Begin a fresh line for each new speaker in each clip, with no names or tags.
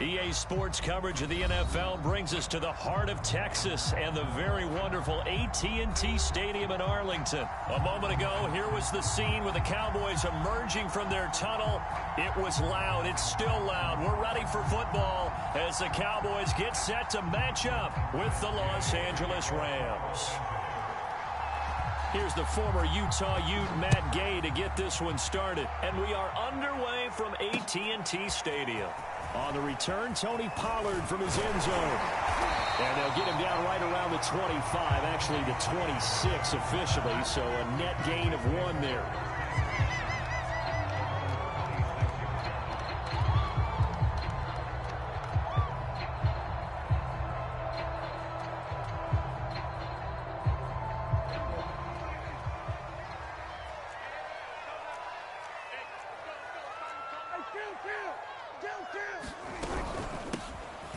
EA Sports coverage of the NFL brings us to the heart of Texas and the very wonderful AT&T Stadium in Arlington. A moment ago, here was the scene with the Cowboys emerging from their tunnel. It was loud. It's still loud. We're ready for football as the Cowboys get set to match up with the Los Angeles Rams. Here's the former Utah Ute Matt Gay to get this one started. And we are underway from AT&T Stadium. On the return, Tony Pollard from his end zone. And they'll get him down right around the 25, actually the 26 officially, so a net gain of 1 there.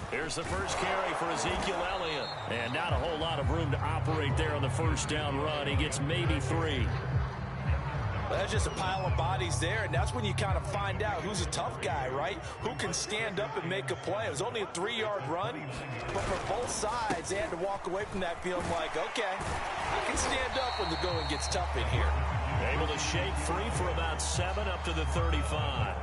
Here's the first carry for Ezekiel Elliott. And not a whole lot of room to operate there on the first down run. He gets maybe 3.
Well, that's just a pile of bodies there, and that's when you kind of find out who's a tough guy, right? Who can stand up and make a play. It was only a 3-yard run, but for both sides, they had to walk away from that field like, okay, I can stand up when the going gets tough in here.
Able to shake free for about 7 up to the 35.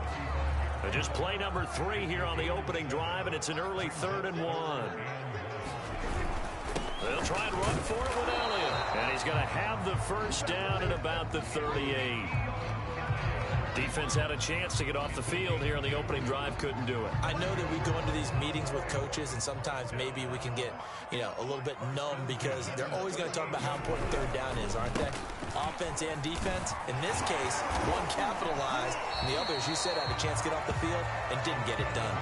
Just play number 3 here on the opening drive, and it's an early 3rd and 1. They'll try and run for it with Elliott. And he's going to have the first down at about the 38. Defense had a chance to get off the field here on the opening drive, couldn't do it.
I know that we go into these meetings with coaches, and sometimes maybe we can get, a little bit numb because they're always going to talk about how important 3rd down is, aren't they? Offense and defense. In this case, one capitalized, and the other, as you said, had a chance to get off the field and didn't get it done.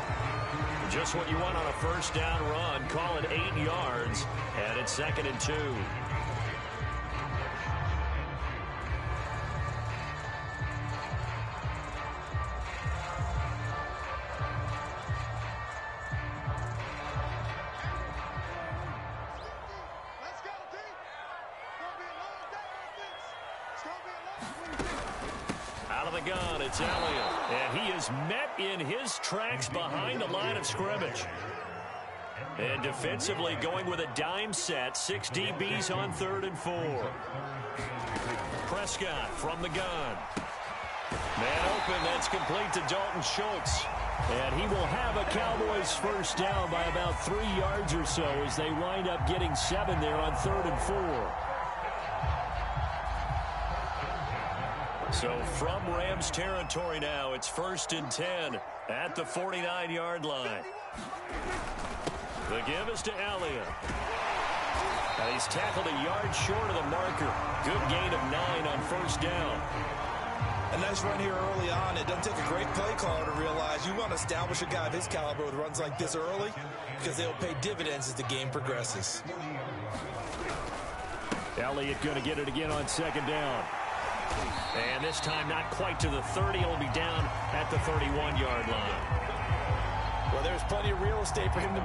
Just what you want on a first down run. Call it 8 yards, and it's 2nd and 2. Out of the gun, it's Elliott. And he is met in his tracks behind the line of scrimmage. And defensively going with a dime set. 6 DBs on 3rd and 4. Prescott from the gun. Man open, that's complete to Dalton Schultz. And he will have a Cowboys first down by about 3 yards or so as they wind up getting 7 there on 3rd and 4. So from Rams territory now, it's 1st and 10 at the 49-yard line. The give is to Elliott. And he's tackled a yard short of the marker. Good gain of 9 on first down.
A nice run here early on. It doesn't take a great play caller to realize you want to establish a guy of his caliber with runs like this early because they'll pay dividends as the game progresses.
Elliott going to get it again on 2nd down. And this time not quite to the 30. He'll be down at the 31-yard line.
Well, there's plenty of real estate for him to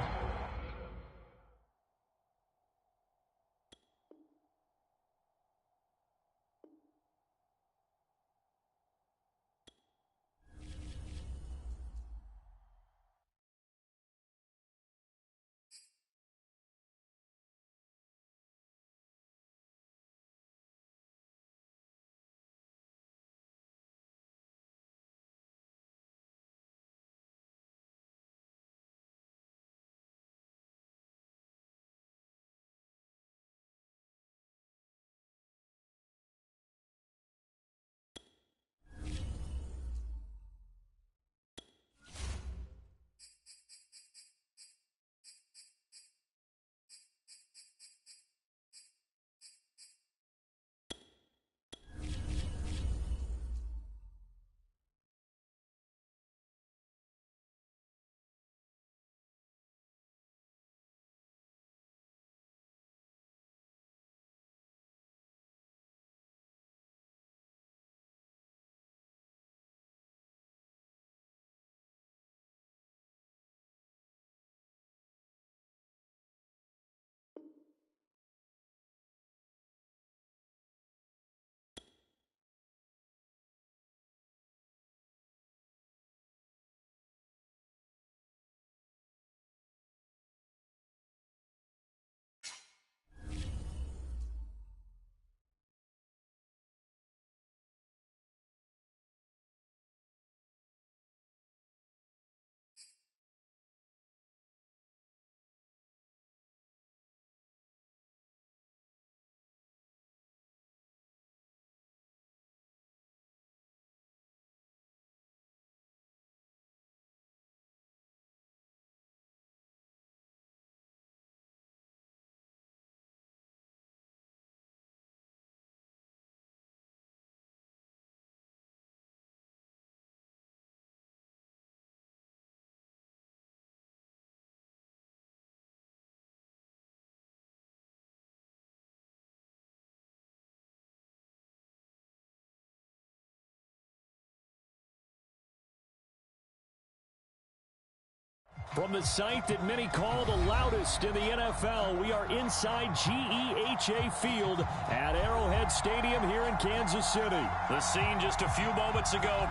From the site that many call the loudest in the NFL, we are inside GEHA Field at Arrowhead Stadium here in Kansas City. The scene just a few moments ago.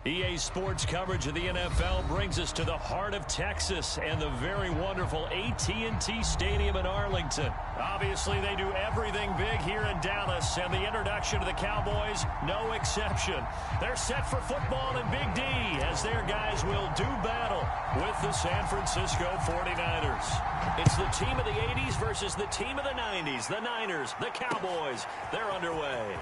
EA Sports coverage of the NFL brings us to the heart of Texas and the very wonderful AT&T Stadium in Arlington. Obviously, they do everything big here in Dallas, and the introduction to the Cowboys, no exception. They're set for football in Big D as their guys will do battle with the San Francisco 49ers. It's the team of the 80s versus the team of the 90s. The Niners, the Cowboys, they're underway.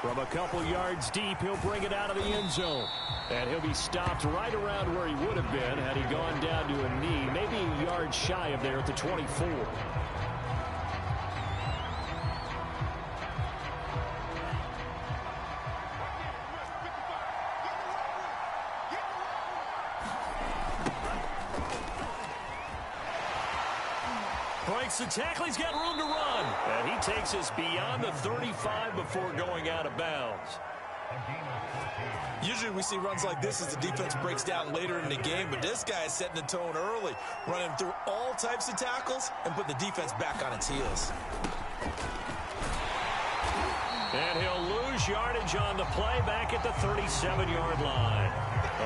From a couple yards deep, he'll bring it out of the end zone. And he'll be stopped right around where he would have been had he gone down to a knee, maybe a yard shy of there at the 24. Breaks the tackle. He's got room to run. And he takes us beyond the 35 before going out of bounds.
Usually we see runs like this as the defense breaks down later in the game, but this guy is setting the tone early, running through all types of tackles and putting the defense back on its heels.
And he'll lose yardage on the play back at the 37-yard line.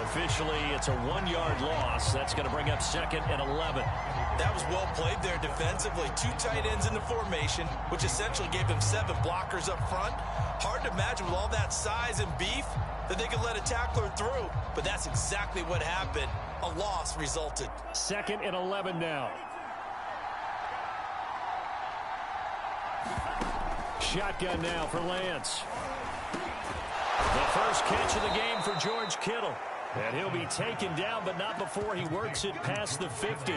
Officially, it's a 1-yard loss. That's going to bring up second and 11.
That was well played there defensively. 2 tight ends in the formation, which essentially gave them 7 blockers up front. Hard to imagine with all that size and beef that they could let a tackler through, but that's exactly what happened. A loss resulted.
Second and 11 now. Shotgun now for Lance. The first catch of the game for George Kittle. And he'll be taken down, but not before he works it past the 50.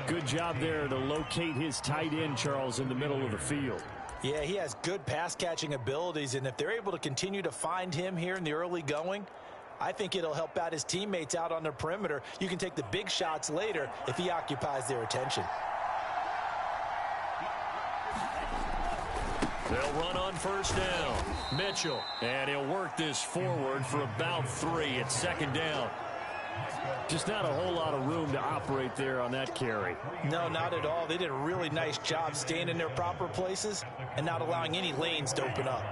Good job there to locate his tight end, Charles, in the middle of the field.
Yeah, he has good pass-catching abilities, and if they're able to continue to find him here in the early going, I think it'll help out his teammates out on the perimeter. You can take the big shots later if he occupies their attention.
They'll run on first down. Mitchell, and he'll work this forward for about 3. It's second down. Just not a whole lot of room to operate there on that carry.
No, not at all. They did a really nice job staying in their proper places and not allowing any lanes to open up.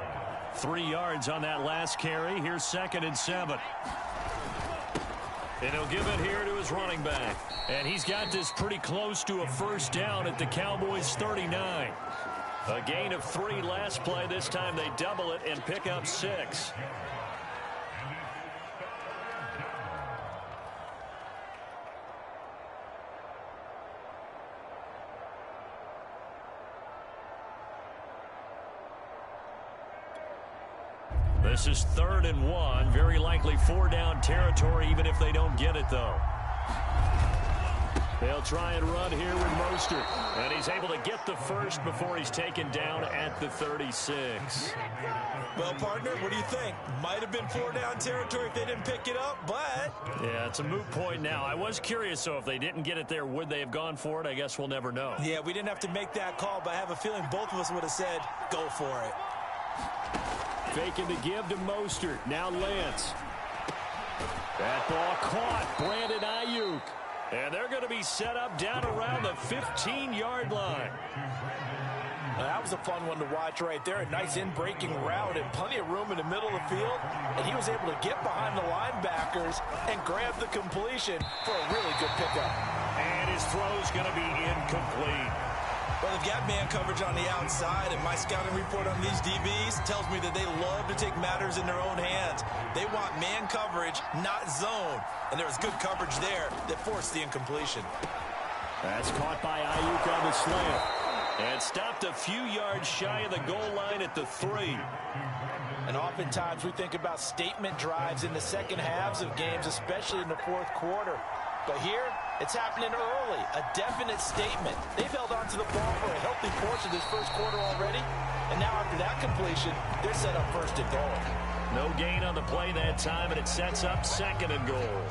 3 yards on that last carry. Here's second and 7. And he'll give it here to his running back. And he's got this pretty close to a first down at the Cowboys' 39. A gain of 3 last play. This time they double it and pick up 6. This is 3rd and 1. Very likely 4-down territory, even if they don't get it, though. They'll try and run here with Mostert. And he's able to get the first before he's taken down at the 36.
Well, partner, what do you think? Might have been 4-down territory if they didn't pick it up, but...
Yeah, it's a moot point now. I was curious, so if they didn't get it there, would they have gone for it? I guess we'll never know.
Yeah, we didn't have to make that call, but I have a feeling both of us would have said, go for it.
Faking to give to Mostert. Now Lance. That ball caught. Brandon Ayuk. And they're going to be set up down around the 15-yard line.
That was a fun one to watch right there. A nice in-breaking route and plenty of room in the middle of the field. And he was able to get behind the linebackers and grab the completion for a really good pickup.
And his throw's going to be incomplete.
Well, they've got man coverage on the outside, and my scouting report on these DBs tells me that they love to take matters in their own hands. They want man coverage, not zone. And there was good coverage there that forced the incompletion.
That's caught by Ayuk on the slant. And stopped a few yards shy of the goal line at the 3.
And oftentimes we think about statement drives in the second halves of games, especially in the fourth quarter. But here, it's happening early, a definite statement. They've held on to the ball for a healthy portion of this first quarter already. And now after that completion, they're set up first and goal.
No gain on the play that time, and it sets up second and goal.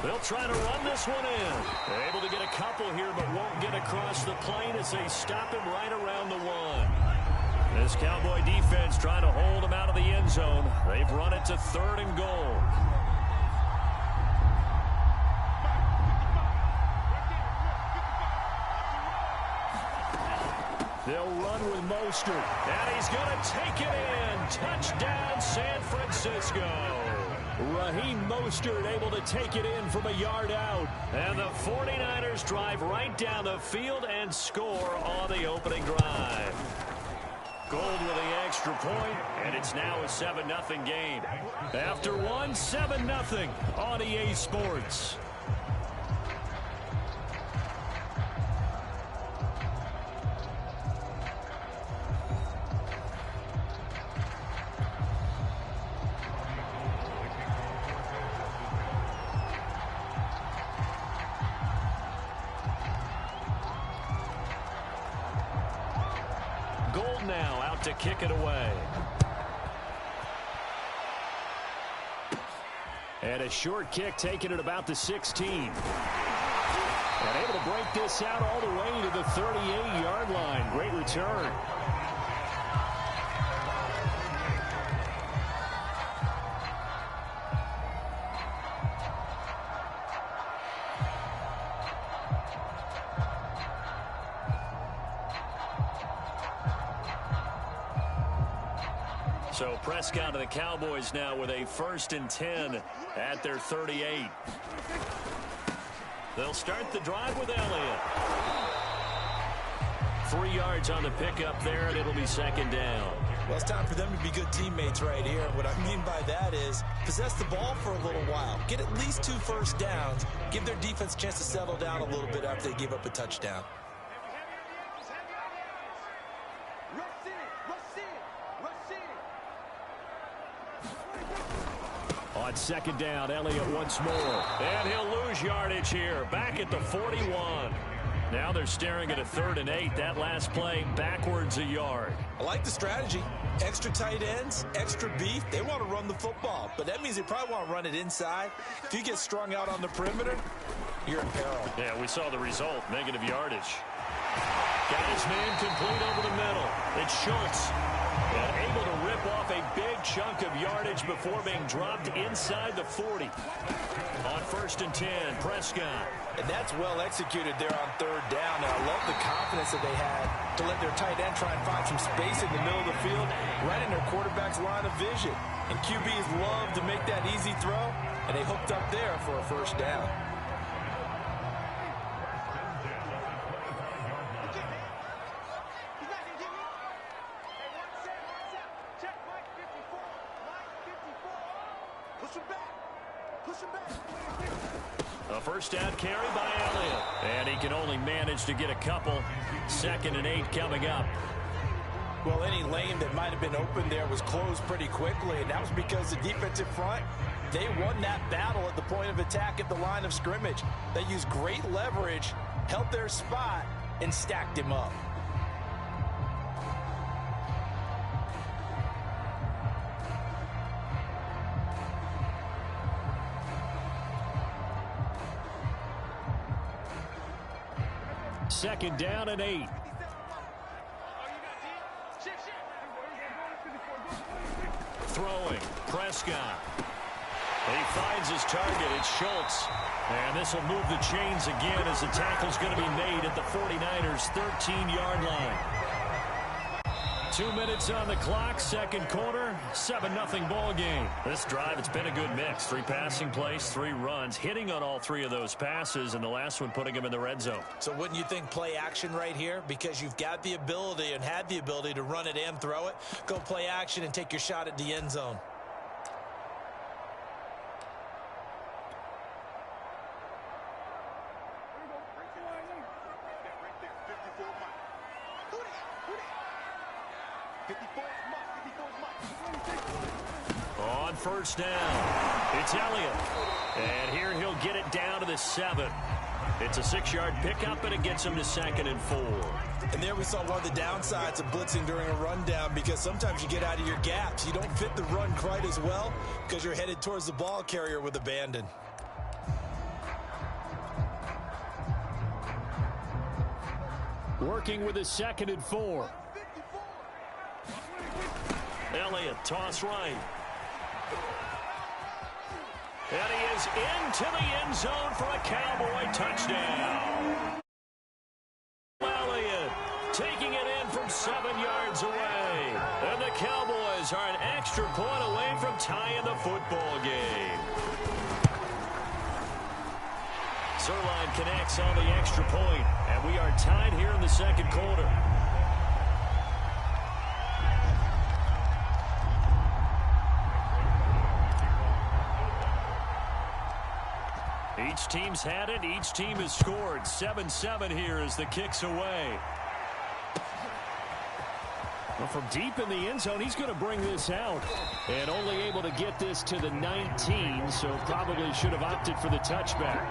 They'll try to run this one in. They're able to get a couple here, but won't get across the plane as they stop him right around the 1. This Cowboy defense trying to hold him out of the end zone. They've run it to 3rd and goal. They'll run with Mostert, and he's going to take it in. Touchdown, San Francisco. Raheem Mostert able to take it in from a yard out. And the 49ers drive right down the field and score on the opening drive. Gold with the extra point, and it's now a 7-0 game. After one, 7-0 on EA Sports. Gold now out to kick it away. And a short kick taken at about the 16. And able to break this out all the way to the 38-yard line. Great return. So Prescott of the Cowboys now with a 1st and 10 at their 38. They'll start the drive with Elliott. 3 yards on the pickup there, and it'll be 2nd down.
Well, it's time for them to be good teammates right here. What I mean by that is possess the ball for a little while. Get at least 2 first downs. Give their defense a chance to settle down a little bit after they give up a touchdown.
On 2nd down, Elliott once more. And he'll lose yardage here. Back at the 41. Now they're staring at a 3rd and 8. That last play backwards a yard.
I like the strategy. Extra tight ends, extra beef. They want to run the football, but that means they probably want to run it inside. If you get strung out on the perimeter, you're in peril.
Yeah, we saw the result. Negative yardage. Got his man complete over the middle. It's Schultz. And able to rip off a big chunk of yardage before being dropped inside the 40. On 1st and 10, Prescott.
And that's well executed there on 3rd down. And I love the confidence that they had to let their tight end try and find some space in the middle of the field, right in their quarterback's line of vision. And QBs love to make that easy throw, and they hooked up there for a 1st down.
A 1st down carry by Elliott. And he can only manage to get a couple. 2nd and 8 coming up.
Well, any lane that might have been open there was closed pretty quickly, and that was because the defensive front, they won that battle at the point of attack at the line of scrimmage. They used great leverage, held their spot, and stacked him up.
Second down and 8. Prescott. He finds his target. It's Schultz. And this will move the chains again as the tackle's going to be made at the 49ers' 13-yard line. 2 minutes on the clock, second quarter, 7-0 ball game. This drive, it's been a good mix. 3 passing plays, 3 runs, hitting on all 3 of those passes, and the last one putting him in the red zone.
So wouldn't you think play action right here? Because you've got the ability and had the ability to run it and throw it. Go play action and take your shot at the end zone.
On first down, it's Elliott. And here he'll get it down to the 7. It's a 6-yard pickup, and it gets him to 2nd and 4.
And there we saw one of the downsides of blitzing during a rundown, because sometimes you get out of your gaps. You don't fit the run quite as well because you're headed towards the ball carrier with abandon.
Working with a 2nd and 4. Elliott, toss right. And he is into the end zone for a Cowboy touchdown. Elliott taking it in from 7 yards away. And the Cowboys are an extra point away from tying the football game. Zerline connects on the extra point, and we are tied here in the second quarter. Each team's had it. Each team has scored. 7-7 here as the kick's away. Well, from deep in the end zone, he's going to bring this out. And only able to get this to the 19, so probably should have opted for the touchback.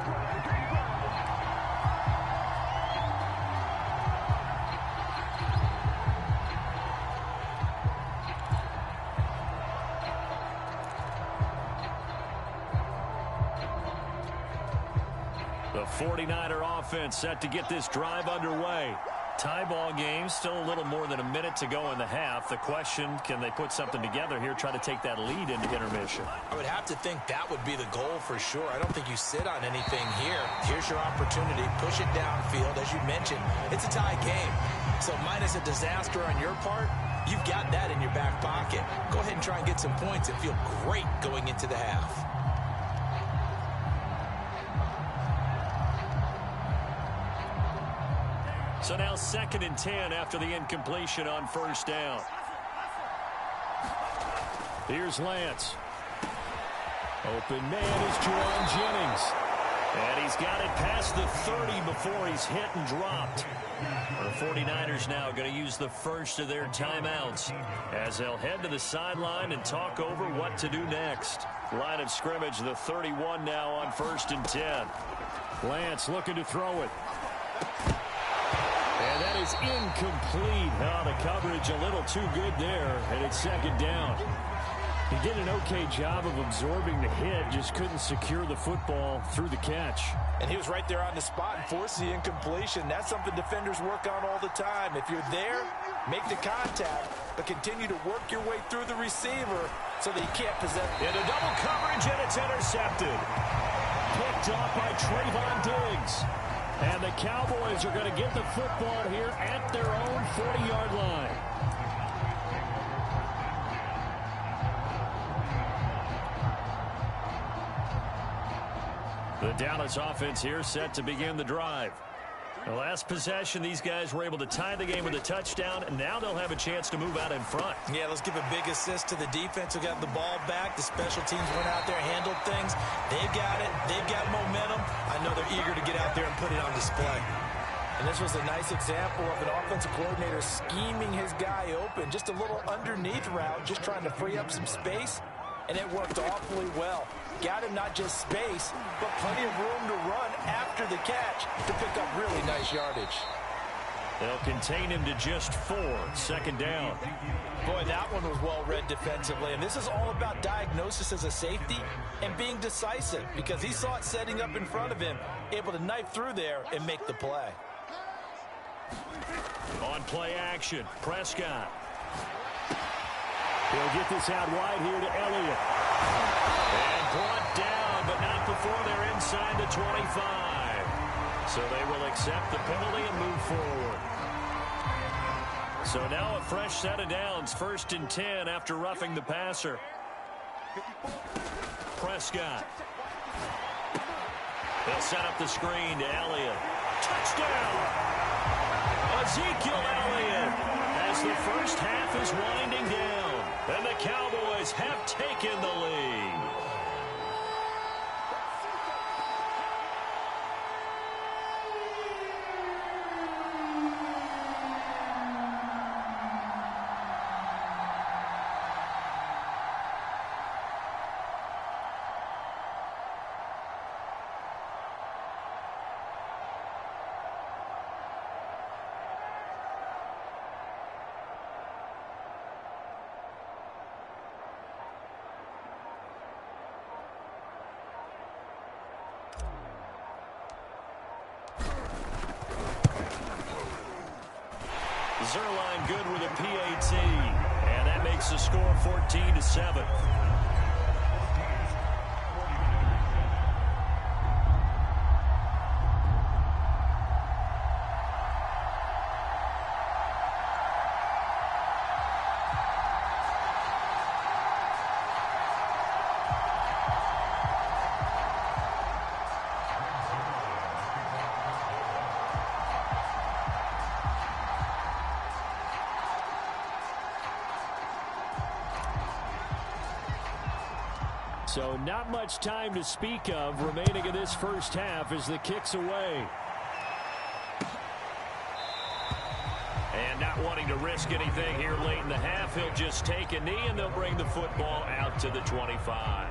The 49er offense set to get this drive underway. Tie ball game, still a little more than a minute to go in the half. The question, can they put something together here, try to take that lead into intermission?
I would have to think that would be the goal for sure. I don't think you sit on anything here. Here's your opportunity. Push it downfield. As you mentioned, it's a tie game. So minus a disaster on your part, you've got that in your back pocket. Go ahead and try and get some points and feel great going into the half.
So now 2nd and 10 after the incompletion on first down. Here's Lance. Open man is Juwan Jennings. And he's got it past the 30 before he's hit and dropped. The 49ers now going to use the first of their timeouts as they'll head to the sideline and talk over what to do next. Line of scrimmage, the 31 now on 1st and 10. Lance looking to throw it. And that is incomplete. Oh, the coverage a little too good there, and it's 2nd down. He did an okay job of absorbing the hit, just couldn't secure the football through the catch.
And he was right there on the spot and forced the incompletion. That's something defenders work on all the time. If you're there, make the contact, but continue to work your way through the receiver so that he can't possess.
Into double coverage, and it's intercepted. Picked off by Trayvon Diggs. And the Cowboys are going to get the football here at their own 40-yard line. The Dallas offense here set to begin the drive. The last possession, these guys were able to tie the game with a touchdown, and now they'll have a chance to move out in front.
Yeah, let's give a big assist to the defense who got the ball back. The special teams went out there, handled things. They've got it. They've got momentum. I know they're eager to get out there and put it on display. And this was a nice example of an offensive coordinator scheming his guy open. Just a little underneath route, just trying to free up some space, and it worked awfully well. Got him not just space, but plenty of room to run after the catch to pick up really nice yardage.
They'll contain him to just 4. 2nd down.
Boy, that one was well read defensively, and this is all about diagnosis as a safety and being decisive because he saw it setting up in front of him, able to knife through there and make the play.
On play action, Prescott. He'll get this out wide here to Elliott. So they will accept the penalty and move forward. So now a fresh set of downs, 1st and 10 after roughing the passer. Prescott. They'll set up the screen to Elliott. Touchdown! Ezekiel Elliott as the first half is winding down. And the Cowboys have taken the lead. Zerline good with a PAT, and that makes the score 14-7. So not much time to speak of remaining in this first half as the kick's away. And not wanting to risk anything here late in the half, he'll just take a knee and they'll bring the football out to the 25.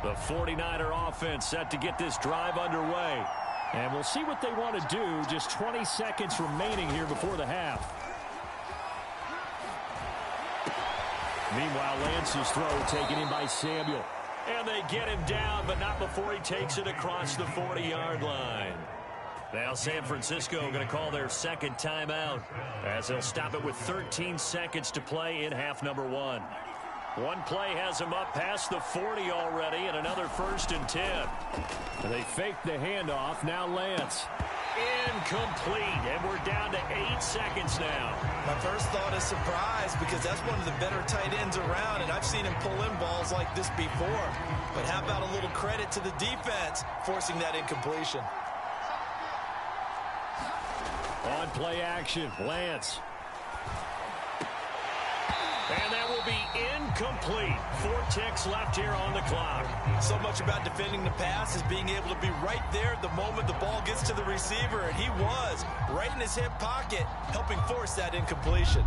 The 49er offense set to get this drive underway. And we'll see what they want to do. Just 20 seconds remaining here before the half. Meanwhile, Lance's throw taken in by Samuel. And they get him down, but not before he takes it across the 40-yard line. Now San Francisco going to call their second timeout as they'll stop it with 13 seconds to play in half number 1. One play has him up past the 40 already, and another 1st and 10. They fake the handoff. Now Lance. Incomplete, and we're down to 8 seconds now.
My first thought is surprise because that's one of the better tight ends around, and I've seen him pull in balls like this before. But how about a little credit to the defense forcing that incompletion?
On play action, Lance. And that will be incomplete. 4 ticks left here on the clock.
So much about defending the pass is being able to be right there the moment the ball gets to the receiver, and he was right in his hip pocket, helping force that incompletion.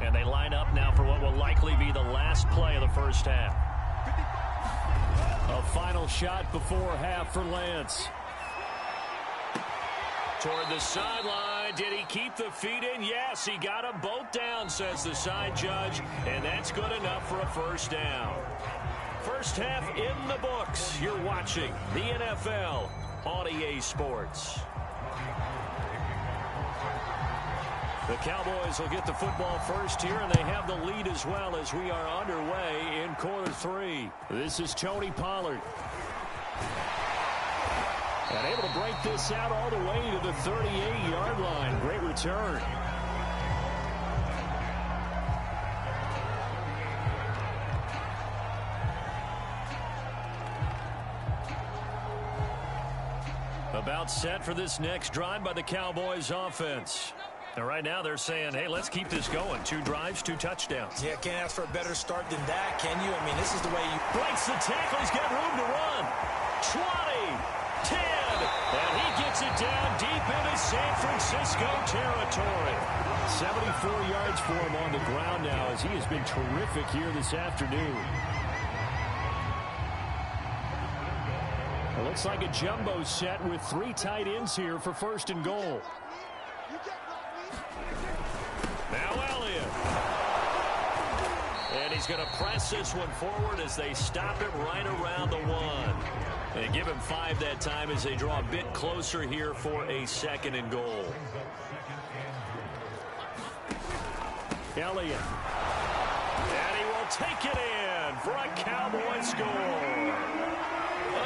And they line up now for what will likely be the last play of the first half. A final shot before half for Lance. Toward the sideline. Did he keep the feet in? Yes, he got them both down, says the side judge, and that's good enough for a first down. First half in the books. You're watching the NFL on EA Sports. The Cowboys will get the football first here, and they have the lead as well as we are underway in quarter 3. This is Tony Pollard. And able to break this out all the way to the 38-yard line. Great return. About set for this next drive by the Cowboys offense. And right now they're saying, hey, let's keep this going. 2 drives, 2 touchdowns.
Yeah, can't ask for a better start than that, can you? I mean, this is the way you...
Breaks the tackle. He's got room to run. 20. 10, and he gets it down deep into San Francisco territory. 74 yards for him on the ground now as he has been terrific here this afternoon. It looks like a jumbo set with 3 tight ends here for 1st and goal. Now Elliott. And he's He's going to press this one forward as they stop it right around the 1. And give him 5 that time as they draw a bit closer here for a 2nd and goal. Elliott. And he will take it in for a Cowboy score.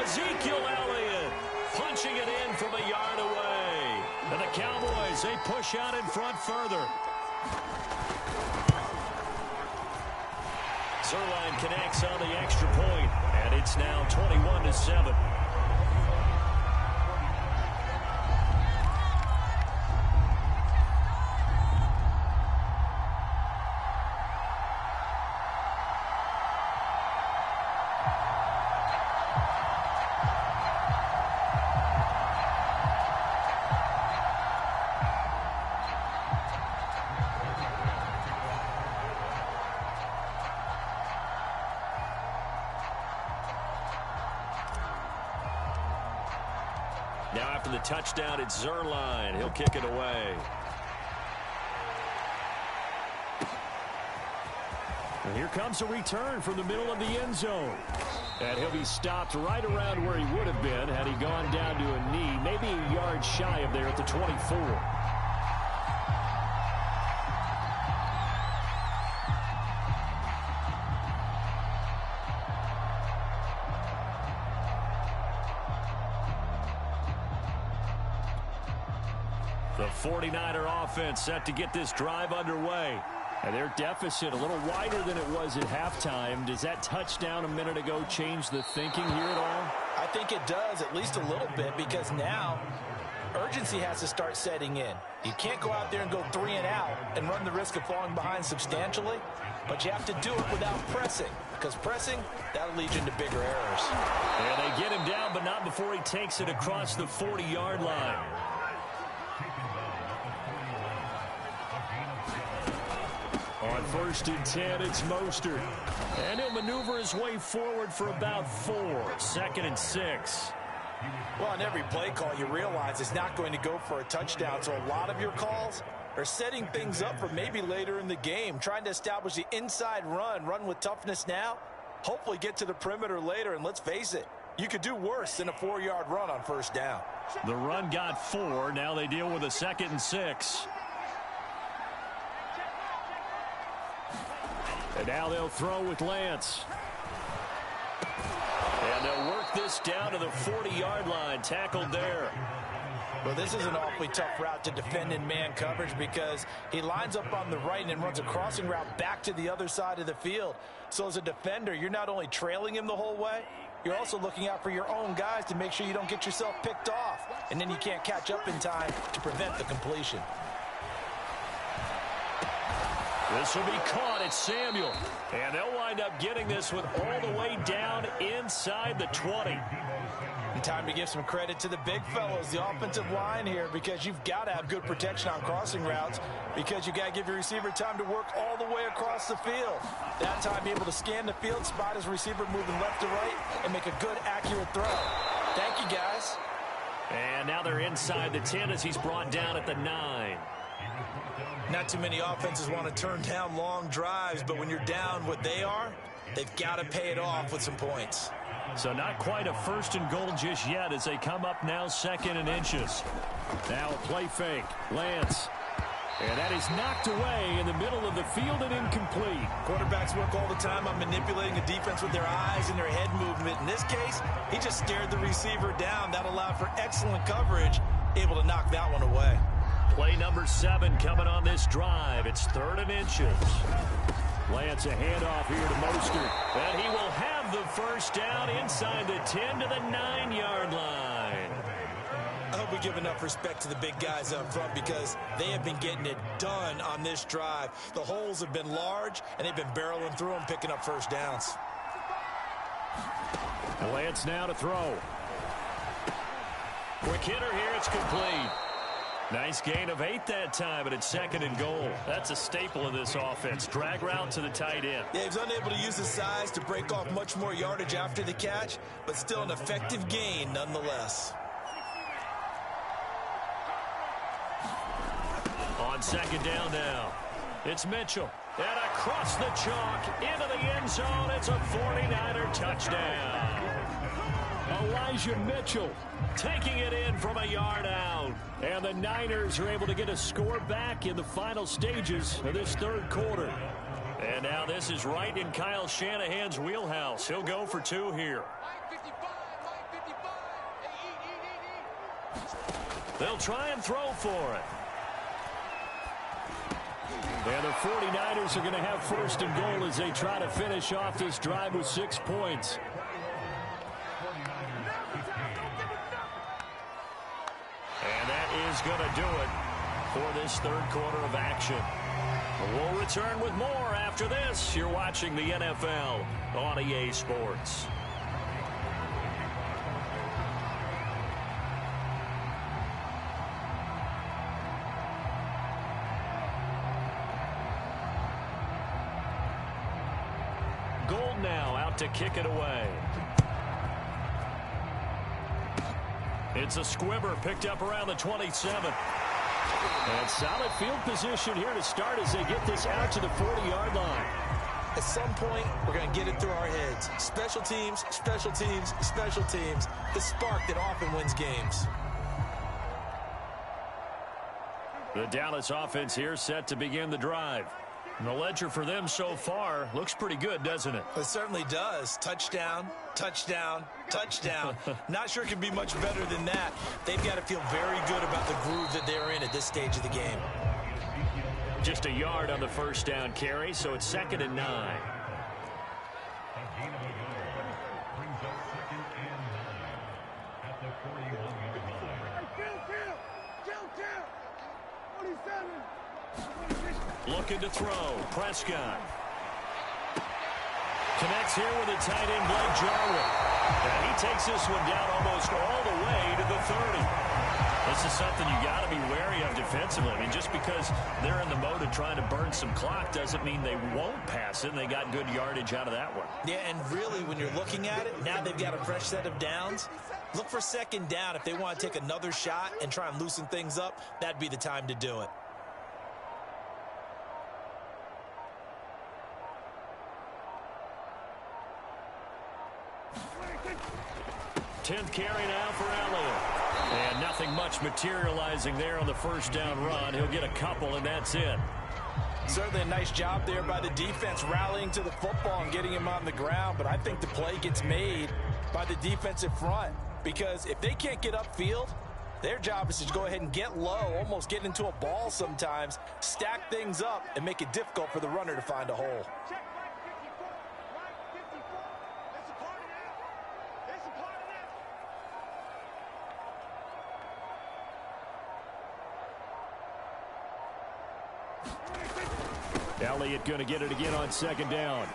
Ezekiel Elliott punching it in from a yard away. And the Cowboys, they push out in front further. Zerline connects on the extra point, and it's now 21-7. Now after the touchdown, it's Zerline. He'll kick it away. And here comes a return from the middle of the end zone. And he'll be stopped right around where he would have been had he gone down to a knee, maybe a yard shy of there at the 24. The 49er offense set to get this drive underway. And their deficit a little wider than it was at halftime. Does that touchdown a minute ago change the thinking here at all?
I think it does, at least a little bit, because now urgency has to start setting in. You can't go out there and go 3 and out and run the risk of falling behind substantially, but you have to do it without pressing, because pressing, that'll lead you into bigger errors.
And they get him down, but not before he takes it across the 40-yard line. On 1st and 10, it's Mostert. And he'll maneuver his way forward for about 4. 2nd and 6.
Well, on every play call, you realize it's not going to go for a touchdown. So a lot of your calls are setting things up for maybe later in the game, trying to establish the inside run with toughness now, hopefully get to the perimeter later. And let's face it, you could do worse than a 4-yard run on 1st down.
The run got 4. Now they deal with a 2nd and 6. And now they'll throw with Lance. And they'll work this down to the 40-yard line, tackled there.
Well, this is an awfully tough route to defend in man coverage because he lines up on the right and then runs a crossing route back to the other side of the field. So as a defender, you're not only trailing him the whole way, you're also looking out for your own guys to make sure you don't get yourself picked off. And then you can't catch up in time to prevent the completion.
This will be caught. It's Samuel. And they'll wind up getting this one all the way down inside the 20.
And time to give some credit to the big fellows, the offensive line here, because you've got to have good protection on crossing routes because you've got to give your receiver time to work all the way across the field. That time, be able to scan the field, spot his receiver moving left to right, and make a good, accurate throw. Thank you, guys.
And now they're inside the 10 as he's brought down at the 9.
Not too many offenses want to turn down long drives, but when you're down what they are, they've got to pay it off with some points.
So not quite a 1st and goal just yet as they come up now 2nd and inches. Now a play fake. Lance. And that is knocked away in the middle of the field and incomplete.
Quarterbacks work all the time on manipulating a defense with their eyes and their head movement. In this case, he just stared the receiver down. That allowed for excellent coverage, able to knock that one away.
Play number 7 coming on this drive. It's 3rd and inches. Lance a handoff here to Mostert. And he will have the 1st down inside the 10 to the 9-yard line.
I hope we give enough respect to the big guys up front because they have been getting it done on this drive. The holes have been large, and they've been barreling through them, picking up 1st downs.
And Lance now to throw. Quick hitter here. It's complete. Nice gain of 8 that time, but it's 2nd and goal. That's a staple of this offense. Drag route to the tight end.
Yeah, he was unable to use his size to break off much more yardage after the catch, but still an effective gain nonetheless.
On 2nd down now, it's Mitchell. And across the chalk into the end zone. It's a 49er touchdown.
Elijah Mitchell
taking it in from a yard out. And the Niners are able to get a score back in the final stages of this third quarter. And now this is right in Kyle Shanahan's wheelhouse. He'll go for two here. They'll try and throw for it. And the 49ers are going to have first and goal as they try to finish off this drive with 6 points. And that is going to do it for this third quarter of action. We'll return with more after this. You're watching the NFL on EA Sports. Gold now out to kick it away. It's a squibber picked up around the 27. And solid field position here to start as they get this out to the 40-yard line.
At some point, we're going to get it through our heads. Special teams, special teams, special teams. The spark that often wins games.
The Dallas offense here set to begin the drive. And the ledger for them so far looks pretty good, doesn't it?
It certainly does. Touchdown, touchdown, touchdown. Not sure it can be much better than that. They've got to feel very good about the groove that they're in at this stage of the game.
Just a yard on the first down carry, so it's 2nd and 9. Looking to throw. Prescott. Connects here with a tight end, Blake Jarwin. And he takes this one down almost all the way to the 30. This is something you got to be wary of defensively. I mean, just because they're in the mode of trying to burn some clock doesn't mean they won't pass it. And they got good yardage out of that one.
Yeah, and really, when you're looking at it, now they've got a fresh set of downs. Look for 2nd down. If they want to take another shot and try and loosen things up, that'd be the time to do it.
10th carry now for Elliott. And nothing much materializing there on the first down run. He'll get a couple, and that's it.
Certainly a nice job there by the defense rallying to the football and getting him on the ground. But I think the play gets made by the defensive front. Because if they can't get upfield, their job is to go ahead and get low, almost get into a ball sometimes, stack things up, and make it difficult for the runner to find a hole.
Elliott going to get it again on 2nd down.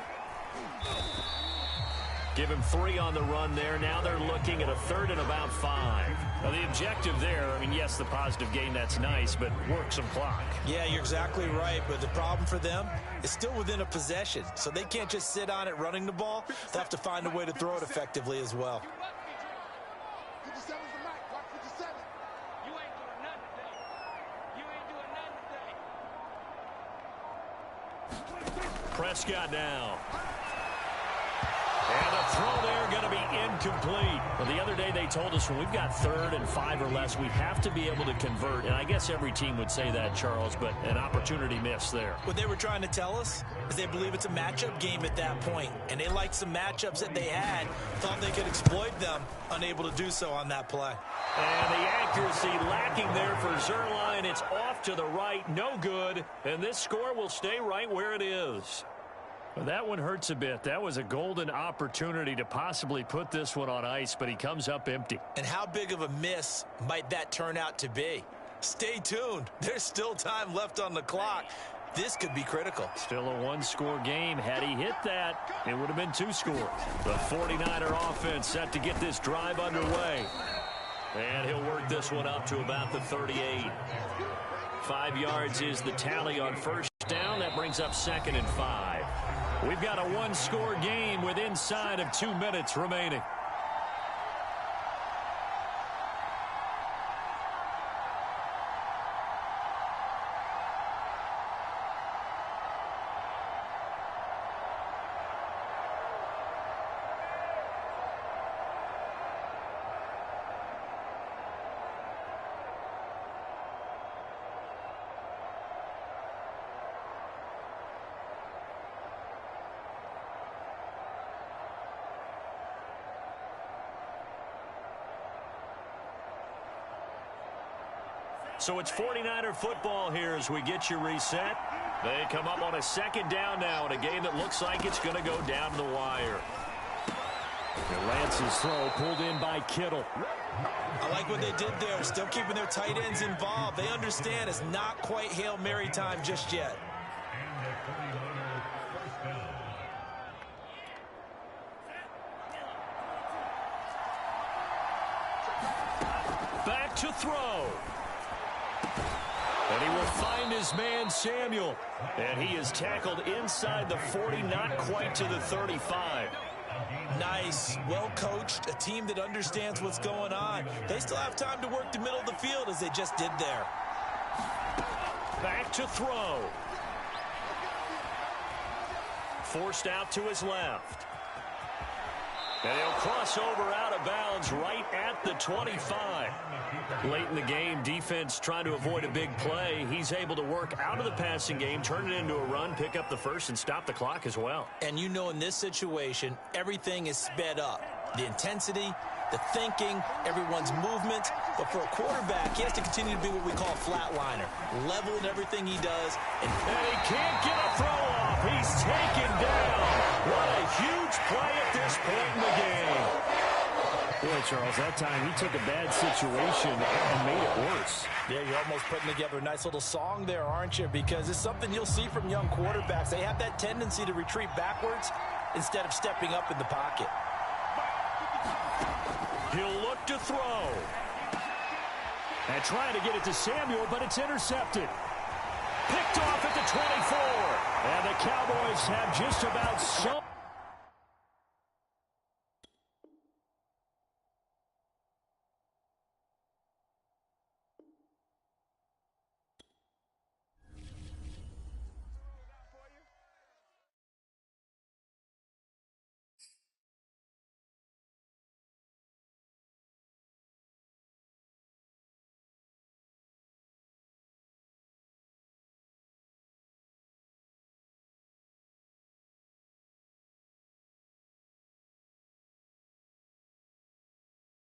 Give him 3 on the run there. Now they're looking at a 3rd and about 5. Now the objective there, I mean, yes, the positive gain, that's nice, but work some clock.
Yeah, you're exactly right, but the problem for them is still within a possession, so they can't just sit on it running the ball. They have to find a way to throw it effectively as well.
Prescott now. And a throw there going to be incomplete. Well, the other day they told us when we've got 3rd and 5 or less, we have to be able to convert. And I guess every team would say that, Charles, but an opportunity missed there.
What they were trying to tell us is they believe it's a matchup game at that point. And they liked some matchups that they had, thought they could exploit them, unable to do so on that play.
And the accuracy lacking there for Zuerlein. It's off to the right, no good. And this score will stay right where it is. Well, that one hurts a bit. That was a golden opportunity to possibly put this one on ice, but he comes up empty.
And how big of a miss might that turn out to be? Stay tuned. There's still time left on the clock. This could be critical.
Still a 1-score game. Had he hit that, it would have been 2 scores. The 49er offense set to get this drive underway. And he'll work this one up to about the 38. 5 yards is the tally on first down. That brings up 2nd and 5. We've got a 1-score game with inside of 2 minutes remaining. So it's 49er football here as we get you reset. They come up on a second down now in a game that looks like it's going to go down to the wire.
Lance's throw pulled in by Kittle.
I like what they did there, still keeping their tight ends involved. They understand it's not quite Hail Mary time just yet.
Back to throw. And he will find his man, Samuel. And he is tackled inside the 40, not quite to the 35.
Nice, well coached, a team that understands what's going on. They still have time to work the middle of the field as they just did there.
Back to throw. Forced out to his left. And he'll cross over out of bounds right at the 25. Late in the game, defense trying to avoid a big play. He's able to work out of the passing game, turn it into a run, pick up the first, and stop the clock as well.
And you know in this situation, everything is sped up. The intensity, the thinking, everyone's movement. But for a quarterback, he has to continue to be what we call a flatliner. Level in everything he does.
And he can't get a throw off. He's taken down. What a huge play at this point in the game.
Boy, Charles, that time he took a bad situation and made it worse.
Yeah, you're almost putting together a nice little song there, aren't you? Because it's something you'll see from young quarterbacks. They have that tendency to retreat backwards instead of stepping up in the pocket.
He'll look to throw.
And trying to get it to Samuel, but it's intercepted.
Picked off at the 24. And the Cowboys have just about